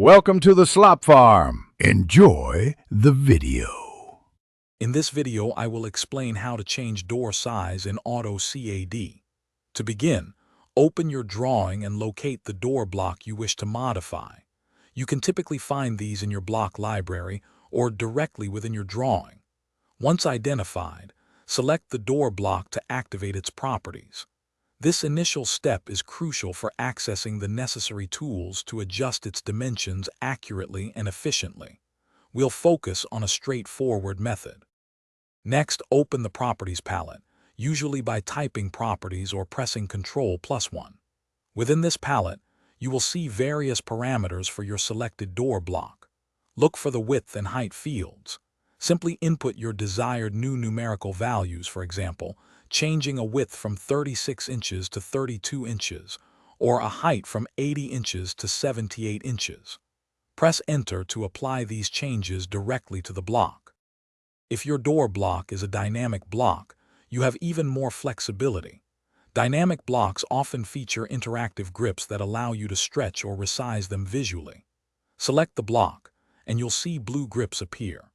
Welcome to the Slop Farm. Enjoy the video. In this video, I will explain how to change door size in AutoCAD. To begin, open your drawing and locate the door block you wish to modify. You can typically find these in your block library or directly within your drawing. Once identified, select the door block to activate its properties. This initial step is crucial for accessing the necessary tools to adjust its dimensions accurately and efficiently. We'll focus on a straightforward method. Next, open the Properties palette, usually by typing Properties or pressing Ctrl+1. Within this palette, you will see various parameters for your selected door block. Look for the width and height fields. Simply input your desired new numerical values, for example, changing a width from 36 inches to 32 inches, or a height from 80 inches to 78 inches. Press Enter to apply these changes directly to the block. If your door block is a dynamic block, you have even more flexibility. Dynamic blocks often feature interactive grips that allow you to stretch or resize them visually. Select the block, and you'll see blue grips appear.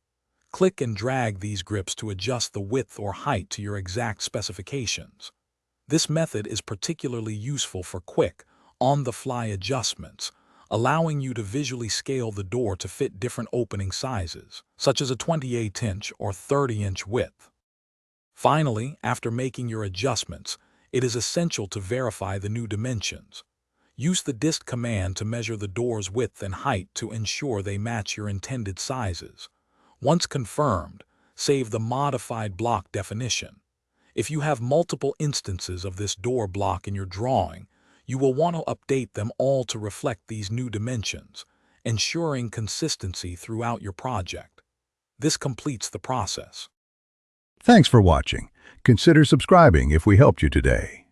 Click and drag these grips to adjust the width or height to your exact specifications. This method is particularly useful for quick, on-the-fly adjustments, allowing you to visually scale the door to fit different opening sizes, such as a 28-inch or 30-inch width. Finally, after making your adjustments, it is essential to verify the new dimensions. Use the dist command to measure the door's width and height to ensure they match your intended sizes. Once confirmed, save the modified block definition. If you have multiple instances of this door block in your drawing, you will want to update them all to reflect these new dimensions, ensuring consistency throughout your project. This completes the process. Thanks for watching. Consider subscribing if we helped you today.